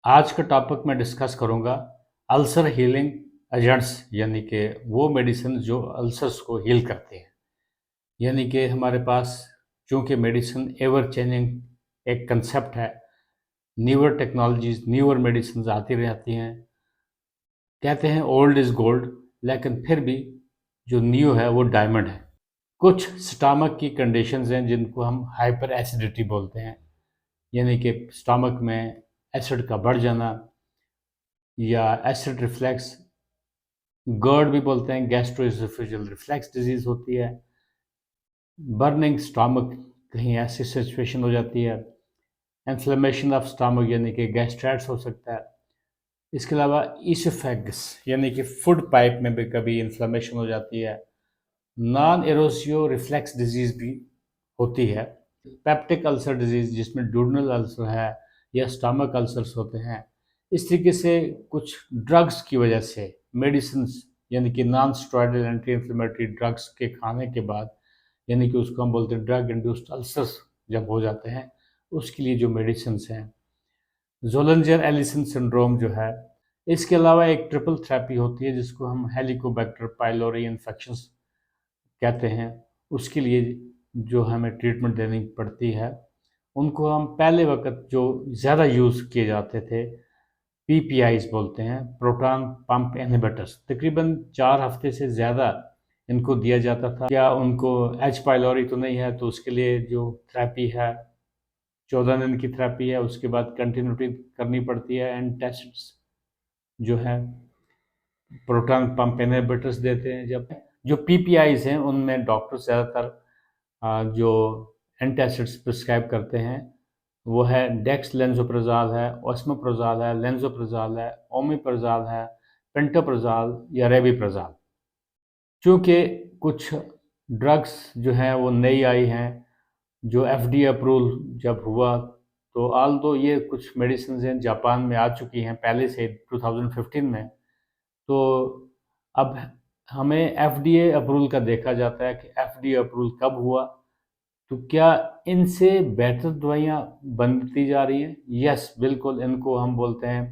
आज का टॉपिक मैं डिस्कस करूंगा अल्सर हीलिंग एजेंट्स यानी कि वो मेडिसिन जो अल्सर्स को हील करते हैं। यानी कि हमारे पास चूंकि मेडिसिन एवर चेंजिंग एक कंसेप्ट है, न्यूअर टेक्नोलॉजीज न्यूअर मेडिसिन आती रहती हैं। कहते हैं ओल्ड इज़ गोल्ड, लेकिन फिर भी जो न्यू है वो डायमंड है। कुछ स्टमक की कंडीशंस हैं जिनको हम हाइपर एसिडिटी बोलते हैं, यानी कि स्टमक में एसिड का बढ़ जाना या एसिड रिफ्लेक्स, गर्ड भी बोलते हैं, गैस्ट्रोइसोफेजियल रिफ्लेक्स डिजीज होती है। बर्निंग स्टमक, कहीं ऐसी सिचुएशन हो जाती है। इन्फ्लेमेशन ऑफ स्टमक यानी कि गैस्ट्राइटिस हो सकता है। इसके अलावा ईसोफेगस यानी कि फूड पाइप में भी कभी इन्फ्लेमेशन हो जाती है। नॉन एरोसियो रिफ्लेक्स डिजीज भी होती है। पेप्टिक अल्सर डिजीज जिसमें डूडनल अल्सर है या स्टमक अल्सर्स होते हैं। इस तरीके से कुछ ड्रग्स की वजह से मेडिसिन यानी कि non steroidal anti inflammatory drugs के खाने के बाद, यानी कि उसको हम बोलते हैं ड्रग इंड्यूस्ड अल्सर्स जब हो जाते हैं, उसके लिए जो मेडिसिन हैं। जोलेंजर एलिसन सिंड्रोम जो है, इसके अलावा एक ट्रिपल थेरेपी होती है जिसको हम हेलिकोबैक्टर पाइलोरी इन्फेक्शंस कहते हैं। उसके लिए जो हमें ट्रीटमेंट देनी पड़ती है, उनको हम पहले वक्त जो ज़्यादा यूज़ किए जाते थे पीपीआईज बोलते हैं, प्रोटॉन पंप इनहिबिटर्स। तकरीबन 4 हफ्ते से ज़्यादा इनको दिया जाता था। क्या उनको एच पाइलोरी तो नहीं है, तो उसके लिए जो थेरेपी है 14 दिन की थेरेपी है, उसके बाद कंटिन्यूटी करनी पड़ती है। एंटासिड्स जो है प्रोटॉन पंप इनहिबिटर्स देते हैं। जब जो पीपीआईज हैं उनमें डॉक्टर ज़्यादातर जो एंटासिड्स प्रिस्क्राइब करते हैं वो है डेक्स लेंसोप्राजोल है, ओस्मेप्राजोल है, लेंसोप्राजोल है, ओमेप्राजोल है, पेंटोप्राजोल या रेबिप्राजोल। चूँकि कुछ ड्रग्स जो हैं वो नई आई हैं, जो एफडीए अप्रूवल जब हुआ, तो आल दो ये कुछ मेडिसिन हैं जापान में आ चुकी हैं पहले से 2015 में। तो अब हमें एफडीए अप्रूवल का देखा जाता है कि एफडीए अप्रूवल कब हुआ, तो क्या इनसे बेहतर दवाइयाँ बनती जा रही हैं? यस, बिल्कुल। इनको हम बोलते हैं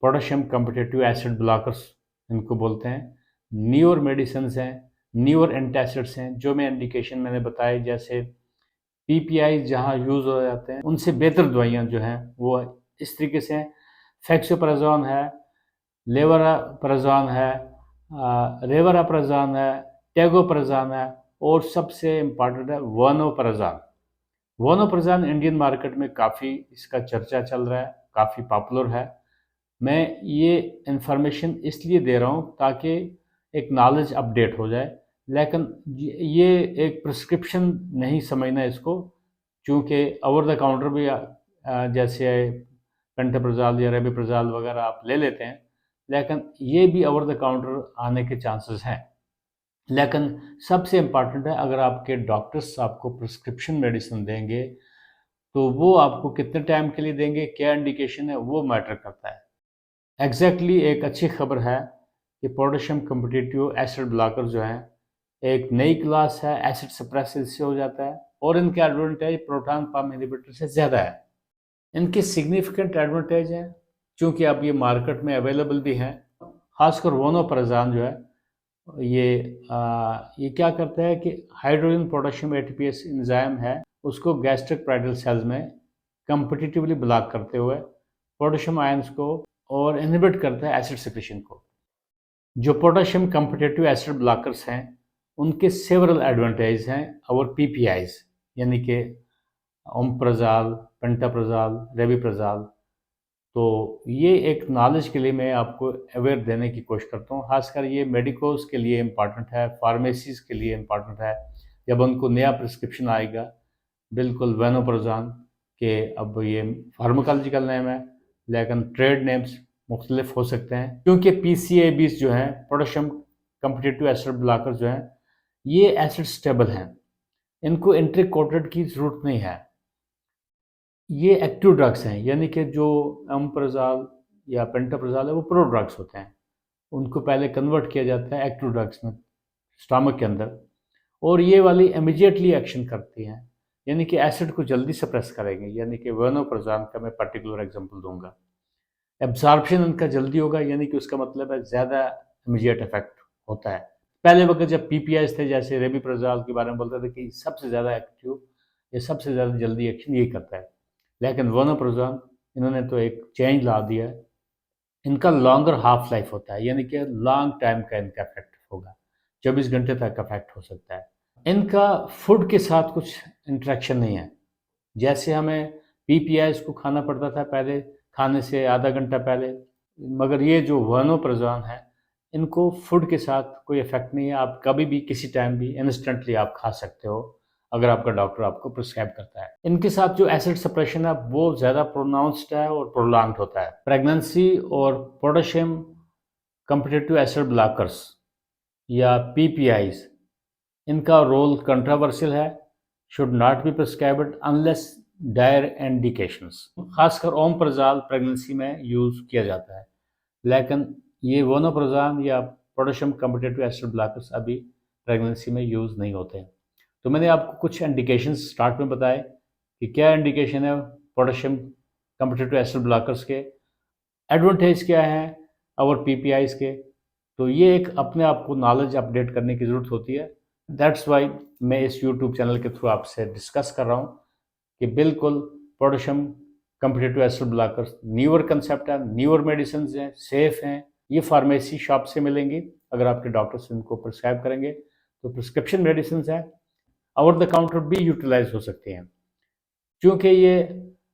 पोटेशियम कॉम्पिटिटिव एसिड ब्लॉकर्स, इनको बोलते हैं। न्यूअर मेडिसिन हैं, न्यूअर एंटासिड्स हैं, जो मैं इंडिकेशन मैंने बताई, जैसे पीपीआई जहाँ यूज़ हो जाते हैं उनसे बेहतर दवाइयाँ जो हैं वो इस तरीके से हैं। फेक्सोप्राजोन है, लेवोराप्राजोन है, रेवराप्राजोन है, टेगोप्राजोन है, और सबसे इम्पॉर्टेंट है वनोप्राजोन। वनोप्राजोन इंडियन मार्केट में काफ़ी इसका चर्चा चल रहा है, काफ़ी पॉपुलर है। मैं ये इन्फॉर्मेशन इसलिए दे रहा हूँ ताकि एक नॉलेज अपडेट हो जाए, लेकिन ये एक प्रिस्क्रिप्शन नहीं समझना इसको, क्योंकि ओवर द काउंटर भी जैसे पेंटोप्राजोल या रेबिप्राजोल वगैरह आप ले लेते हैं, लेकिन ये भी ओवर द काउंटर आने के चांसेस हैं। लेकिन सबसे इम्पॉर्टेंट है, अगर आपके डॉक्टर्स आपको प्रिस्क्रिप्शन मेडिसिन देंगे तो वो आपको कितने टाइम के लिए देंगे, क्या इंडिकेशन है, वो मैटर करता है। एग्जैक्टली एक अच्छी खबर है कि पोटेशियम कॉम्पिटिटिव एसिड ब्लॉकर जो हैं एक नई क्लास है, एसिड सप्रेसिव से हो जाता है, और इनके एडवांटेज प्रोटॉन पंप इनहिबिटर से ज़्यादा है। इनके सिग्निफिकेंट एडवांटेज हैं, क्योंकि अब ये मार्केट में अवेलेबल भी हैं। खासकर वोनोप्राजोन जो है, ये क्या करता है कि हाइड्रोजन पोटेशियम एटीपीएस एंजाइम है, उसको गैस्ट्रिक पाइडल सेल्स में कम्पिटिटिवली ब्लॉक करते हुए पोटेशियम आयंस को और इनहिबिट करता है एसिड सिक्रीशन को। जो पोटेशियम कम्पिटिटिव एसिड ब्लॉकर्स हैं उनके सेवरल एडवांटेज हैं और पीपीआईज, यानी कि ओमप्राजोल, पेंटाप्राजोल, रेबिप्राजोल। तो ये एक नॉलेज के लिए मैं आपको अवेयर देने की कोशिश करता हूँ। खासकर ये मेडिकोज के लिए इम्पॉर्टेंट है, फार्मेसीज़ के लिए इम्पॉर्टेंट है। जब उनको नया प्रिस्क्रिप्शन आएगा, बिल्कुल वेनोप्राजोन के, अब ये फार्माकोलॉजिकल नेम है लेकिन ट्रेड नेम्स मुख्तलिफ हो सकते हैं, क्योंकि पीसीएबीज जो हैं, पोटेशियम कॉम्पिटिटिव एसिड ब्लॉकर जो हैं, ये एसिड स्टेबल हैं, इनको एंट्री कोटेड की ज़रूरत नहीं है। ये एक्टिव ड्रग्स हैं, यानी कि जो ओमेप्राजोल या पेंटोप्राजोल है वो प्रो ड्रग्स होते हैं, उनको पहले कन्वर्ट किया जाता है एक्टिव ड्रग्स में स्टमक के अंदर, और ये वाली इमीडिएटली एक्शन करती हैं, यानी कि एसिड को जल्दी सप्रेस करेंगे। यानी कि वेनोप्राजोल का मैं पर्टिकुलर एग्जांपल दूंगा। एब्जॉर्प्शन इनका जल्दी होगा, यानी कि उसका मतलब है ज़्यादा इमीडिएट इफेक्ट होता है। पहले वक्त जब पीपीआईज थे, जैसे रेमिप्रोजोल के बारे में बोलते थे कि सबसे ज़्यादा एक्टिव, ये सबसे ज़्यादा जल्दी एक्शन यही करता है, लेकिन वोनोप्रोजोल इन्होंने तो एक चेंज ला दिया है। इनका लॉन्गर हाफ लाइफ होता है, यानी कि लॉन्ग टाइम का इनका इफेक्ट होगा, 24 घंटे तक इफेक्ट हो सकता है। इनका फूड के साथ कुछ इंटरेक्शन नहीं है। जैसे हमें पीपीआईज को खाना पड़ता था पहले, खाने से आधा घंटा पहले, मगर ये जो वनोप्रोजोन है, इनको फूड के साथ कोई इफेक्ट नहीं है। आप कभी भी किसी टाइम भी इंस्टेंटली आप खा सकते हो, अगर आपका डॉक्टर आपको प्रिस्क्राइब करता है। इनके साथ जो एसिड सप्रेशन है वो ज़्यादा प्रोनाउंस्ड है और प्रोलॉन्ग्ड होता है। प्रेगनेंसी और पोटेशियम कम्पिटिटिव एसिड ब्लॉकर्स या पीपीआईज, इनका रोल कंट्रोवर्शियल है, should not be prescribed unless dire indications. खासकर ओमप्रज़ोल प्रेगनेंसी में यूज़ किया जाता है, लेकिन ये वोनोप्रोज़ोल या पोटेशियम कम्पिटिटिव एसिड ब्लॉकर्स अभी प्रेगनेंसी में यूज़ नहीं होते हैं। तो मैंने आपको कुछ इंडिकेशंस स्टार्ट में बताए कि क्या इंडिकेशन है पोटेशियम कम्पिटिटिव एसिड ब्लॉकर्स के, एडवांटेज क्या है और पीपीआईज के। तो ये एक अपने आप को नॉलेज अपडेट करने की ज़रूरत होती है। दैट्स वाई मैं इस यूट्यूब चैनल के थ्रू आपसे डिस्कस कर रहा हूँ कि बिल्कुल potassium competitive acid blockers newer concept है, न्यूअर मेडिसिन हैं, सेफ हैं। ये फार्मेसी शॉप से मिलेंगी, अगर आपके डॉक्टर्स इनको प्रिस्क्राइब करेंगे तो प्रिस्क्रिप्शन मेडिसिन है, ओवर द काउंटर भी यूटिलाइज हो सकती हैं। क्योंकि ये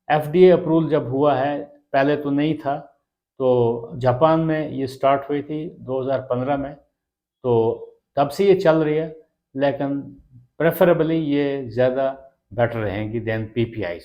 एफडीए अप्रूवल जब हुआ है, पहले तो नहीं था, तो जापान में ये स्टार्ट हुई थी 2015 में, तो तब से ये चल रही है, लेकिन प्रेफरेबली ये ज़्यादा बेटर रहेंगी दैन पीपीआईज।